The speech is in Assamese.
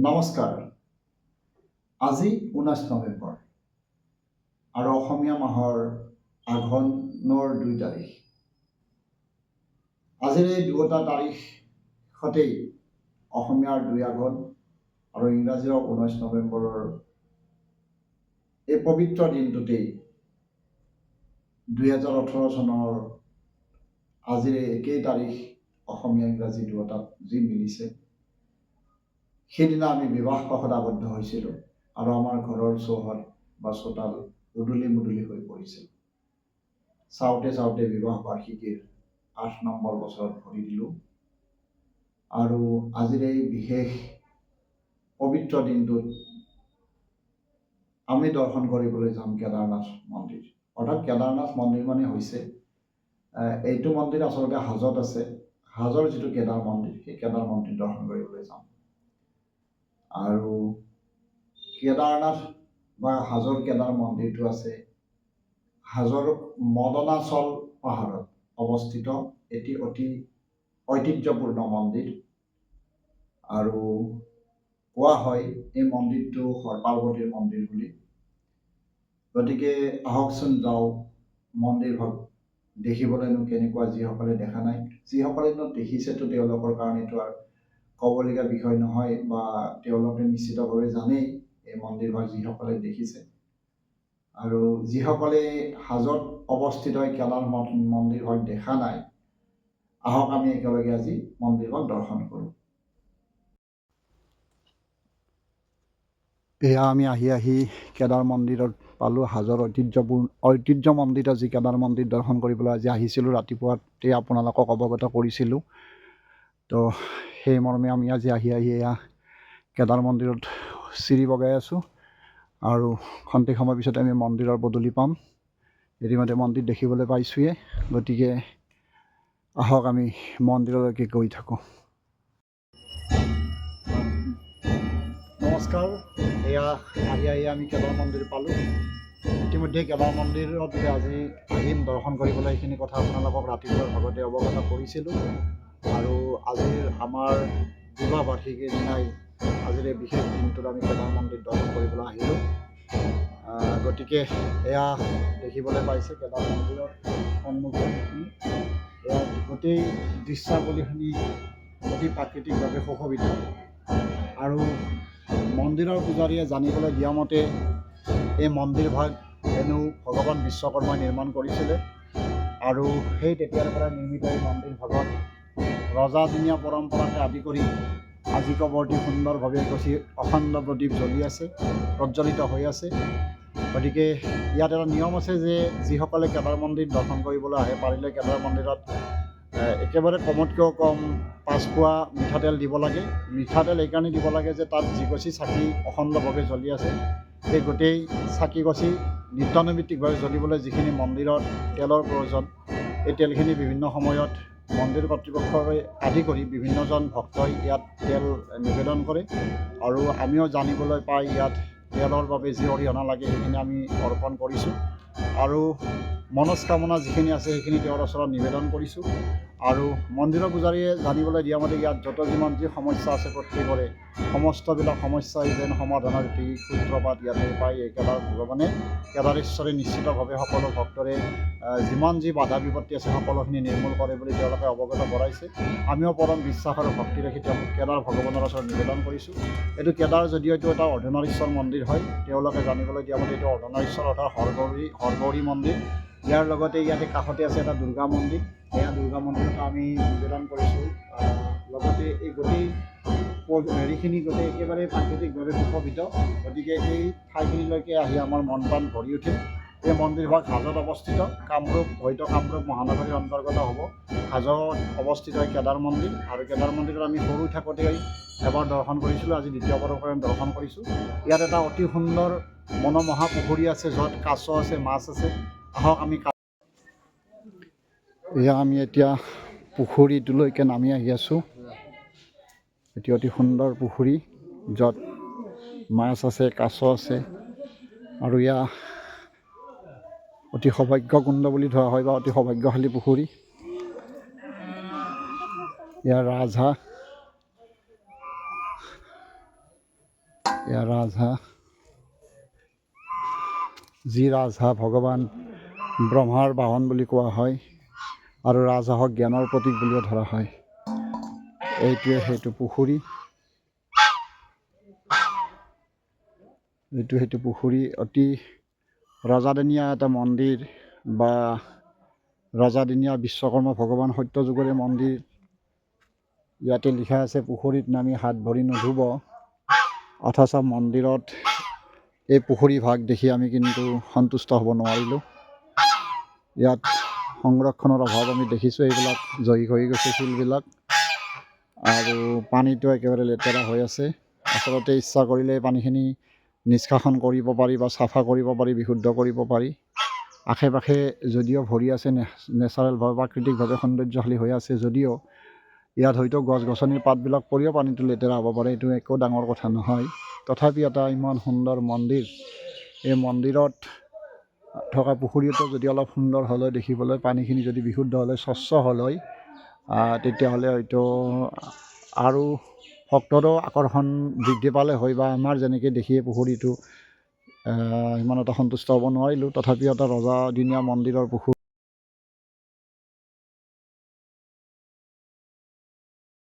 নমস্কাৰ। আজি 19 নৱেম্বৰ আৰু অসমীয়া মাহৰ আঘোণৰ 2 তাৰিখ। আজিৰ এই দুয়োটা তাৰিখতেই অসমীয়াৰ 2 আঘোণ আৰু ইংৰাজীৰ 19 নৱেম্বৰৰ এই পবিত্ৰ দিনটোতেই 2018 চনৰ আজিৰ একেই তাৰিখ অসমীয়া ইংৰাজী দুয়োটাত যি মিলিছে, সেইদিনা আমি বিবাহপাশত আবদ্ধ হৈছিলোঁ আৰু আমাৰ ঘৰৰ চৌহদ বা চোতাল উদুলি মুদুলি হৈ পৰিছিল। চাওঁতে চাওঁতে বিবাহ বাৰ্ষিকীৰ 8 নম্বৰ বছৰত ভৰি দিলোঁ আৰু আজিৰ এই বিশেষ পবিত্ৰ দিনটোত আমি দৰ্শন কৰিবলৈ যাম কেদাৰনাথ মন্দিৰ। অৰ্থাৎ কেদাৰনাথ মন্দিৰ মানে হৈছে এইটো মন্দিৰ আচলতে হাজোত আছে। হাজোৰ যিটো কেদাৰ মন্দিৰ, সেই কেদাৰ মন্দিৰ দৰ্শন কৰিবলৈ যাম। আৰু কেদাৰনাথ বা হাজোৰ কেদাৰ মন্দিৰটো আছে হাজোৰ মদনাচল পাহাৰত অৱস্থিত এটি অতি ঐতিহ্যপূৰ্ণ মন্দিৰ। আৰু কোৱা হয় এই মন্দিৰটো পাৰ্বতীৰ মন্দিৰ বুলি। গতিকে আহকচোন যাওঁ মন্দিৰ ভাগ দেখিবলৈনো কেনেকুৱা, যিসকলে দেখা নাই। যিসকলেনো দেখিছেতো তেওঁলোকৰ কাৰণেতো আৰু ক'বলগীয়া বিষয় নহয়, বা তেওঁলোকে নিশ্চিতভাৱে জানেই এই মন্দিৰভাগ যিসকলে দেখিছে। আৰু যিসকলে হাজোত অৱস্থিত কেদাৰ মন্দিৰভাগ দেখা নাই, আহক আমি একেলগে আজি মন্দিৰভাগ দৰ্শন কৰোঁ। এয়া আমি আহি কেদাৰ মন্দিৰত পালোঁ। হাজোৰ ঐতিহ্য মন্দিৰত যি কেদাৰ মন্দিৰ দৰ্শন কৰিবলৈ আজি আহিছিলোঁ, ৰাতিপুৱাতে আপোনালোকক অৱগত কৰিছিলোঁ। তো সেই মৰ্মে আমি আজি আহি এয়া কেদাৰ মন্দিৰত চিৰি বগাই আছোঁ আৰু খন্তেক সময় পিছতে আমি মন্দিৰৰ পদূলি পাম। ইতিমধ্যে মন্দিৰ দেখিবলৈ পাইছোঁৱে, গতিকে আহক আমি মন্দিৰলৈকে গৈ থাকোঁ। নমস্কাৰ। এয়া আহি আমি কেদাৰ মন্দিৰ পালোঁ। ইতিমধ্যে কেদাৰ মন্দিৰত আজি আহিম দৰ্শন কৰিবলৈ, এইখিনি কথা আপোনালোকক ৰাতিপুৱাৰ ভাগতে অৱগত কৰিছিলোঁ। আৰু আজিৰ আমাৰ বিবাহ বাৰ্ষিকীৰ দিনাই আজিৰ এই বিশেষ দিনটোত আমি কেদাৰ মন্দিৰ দৰ্শন কৰিবলৈ আহিলোঁ। গতিকে এয়া দেখিবলৈ পাইছে কেদাৰ মন্দিৰৰ সন্মুখীন এয়া গোটেই দৃশ্যাৱলীখিনি অতি প্ৰাকৃতিকভাৱে সুশোভিত। আৰু মন্দিৰৰ পূজাৰীয়ে জানিবলৈ দিয়া মতে এই মন্দিৰভাগ হেনো ভগৱান বিশ্বকৰ্মাই নিৰ্মাণ কৰিছিলে। আৰু সেই তেতিয়াৰ পৰা নিৰ্মিত এই মন্দিৰভাগত ৰজাদিনীয়া পৰম্পৰাকে আদি কৰি আজিকবৰ্তি সুন্দৰভাৱে অখণ্ড প্ৰদীপ জ্বলি আছে, প্ৰজ্বলিত হৈ আছে। গতিকে ইয়াত এটা নিয়ম আছে যে যিসকলে কেদাৰ মন্দিৰ দৰ্শন কৰিবলৈ আহে, পাৰিলে কেদাৰ মন্দিৰত একেবাৰে কমতকৈও কম 5 পোৱা মিঠাতেল দিব লাগে। মিঠাতেল এইকাৰণে দিব লাগে যে তাত যিগছি চাকি অখণ্ডভাৱে জ্বলি আছে, সেই গোটেই চাকি গছি নিত্যানুবৃত্তিকভাৱে জ্বলিবলৈ যিখিনি মন্দিৰত তেলৰ প্ৰয়োজন, এই তেলখিনি বিভিন্ন সময়ত মন্দিৰ কৰ্তৃপক্ষই আদি কৰি বিভিন্নজন ভক্তই ইয়াত তেল নিবেদন কৰে। আৰু আমিও জানিবলৈ পাই ইয়াত তেলৰ বাবে যি অৰিহণা লাগে সেইখিনি আমি অৰ্পণ কৰিছোঁ আৰু মনস্কামনা যিখিনি আছে সেইখিনি তেওঁৰ ওচৰত নিবেদন কৰিছোঁ। আৰু মন্দিৰৰ পূজাৰীয়ে জানিবলৈ দিয়া মতে ইয়াত যিমান যি সমস্যা আছে প্ৰত্যেকৰে সমস্তবিলাক সমস্যা যেন সমাধানৰ এটি সূত্ৰপাত ইয়াতে পাই এই কেদাৰ ভগৱানে, কেদাৰেশ্বৰে নিশ্চিতভাৱে সকলো ভক্তৰে যিমান যি বাধা বিপত্তি আছে সকলোখিনি নিৰ্মূল কৰে বুলি তেওঁলোকে অৱগত কৰাইছে। আমিও পৰম বিশ্বাস আৰু ভক্তি ৰাখি তেওঁক কেদাৰ ভগৱানৰ ওচৰত নিবেদন কৰিছোঁ। এইটো কেদাৰ যদিও এইটো এটা অৰ্ধনাৰীশ্বৰ মন্দিৰ হয়, তেওঁলোকে জানিবলৈ দিয়া মতে এইটো অৰ্ধনাৰীশ্বৰ অৰ্থাৎ হৰগৌৰী মন্দিৰ। ইয়াৰ লগতে ইয়াতে কাষতে আছে এটা দুৰ্গা মন্দিৰ। এয়া দুৰ্গা মন্দিৰটো আমি নিবেদন কৰিছোঁ। লগতে এই গোটেই হেৰিখিনি গোটেই একেবাৰে প্ৰাকৃতিকভাৱে সুশোভিত। গতিকে এই ঠাইখিনিলৈকে আহি আমাৰ মন প্ৰাণ ভৰি উঠে। এই মন্দিৰভাগ হাজোত অৱস্থিত, কামৰূপ মহানগৰীৰ অন্তৰ্গত হ'ব। হাজোত অৱস্থিত কেদাৰ মন্দিৰ। আৰু কেদাৰ মন্দিৰত আমি সৰু থাকোঁতেই এবাৰ দৰ্শন কৰিছিলোঁ, আজি দ্বিতীয়বাৰৰ পৰা দৰ্শন কৰিছোঁ। ইয়াত এটা অতি সুন্দৰ মনোমোহা পুখুৰী আছে, য'ত কাছ আছে, মাছ আছে। আহক আমি এয়া আমি এতিয়া পুখুৰীটোলৈকে নামি আহি আছোঁ। এটি অতি সুন্দৰ পুখুৰী, য'ত মাছ আছে, কাছ আছে। আৰু এয়া অতি সৌভাগ্য কুণ্ড বুলি ধৰা হয়, বা অতি সৌভাগ্যশালী পুখুৰী। ইয়াৰ ৰাজহাঁহ এয়া ৰাজহাঁহ, যি ৰাজহাঁহ ভগৱান ব্ৰহ্মাৰ বাহন বুলি কোৱা হয় আৰু ৰাজহাঁহক জ্ঞানৰ প্ৰতীক বুলিও ধৰা হয়। এইটোৱে সেইটো পুখুৰী, সেইটো পুখুৰী অতি ৰজাদিনীয়া এটা মন্দিৰ বা ৰজাদিনীয়া বিশ্বকৰ্মা ভগৱান সত্যযুগৰে মন্দিৰ। ইয়াতে লিখা আছে পুখুৰীত নামি হাত ভৰি নুধুব, অথচ মন্দিৰত এই পুখুৰী ভাগ দেখি আমি কিন্তু সন্তুষ্ট হ'ব নোৱাৰিলোঁ। ইয়াত সংৰক্ষণৰ অভাৱ আমি দেখিছোঁ, এইবিলাক জহি হৈ গৈছে শিলবিলাক আৰু পানীটো একেবাৰে লেতেৰা হৈ আছে। আচলতে ইচ্ছা কৰিলে পানীখিনি নিষ্কাশন কৰিব পাৰি বা চাফা কৰিব পাৰি, বিশুদ্ধ কৰিব পাৰি। আশে পাশে যদিও ভৰি আছে নেচাৰেলভাৱে প্ৰাকৃতিকভাৱে সৌন্দৰ্যশালী হৈ আছে, যদিও ইয়াত হয়তো গছ গছনিৰ পাতবিলাক পৰিও পানীটো লেতেৰা হ'ব পাৰে, এইটো একো ডাঙৰ কথা নহয়। তথাপি এটা ইমান সুন্দৰ মন্দিৰ, এই মন্দিৰত থকা পুখুৰীটো যদি অলপ সুন্দৰ হ'ল হয় দেখিবলৈ, পানীখিনি যদি বিশুদ্ধ হ'ল হয়, স্বচ্ছ হ'ল হয়, তেতিয়াহ'লে হয়তো আৰু ভক্তৰো আকৰ্ষণ বৃদ্ধি পালে হয় বা আমাৰ যেনেকৈ দেখিয়ে পুখুৰীটো ইমান এটা সন্তুষ্ট হ'ব নোৱাৰিলোঁ। তথাপিও এটা ৰজাদিনীয়া মন্দিৰৰ পুখুৰী।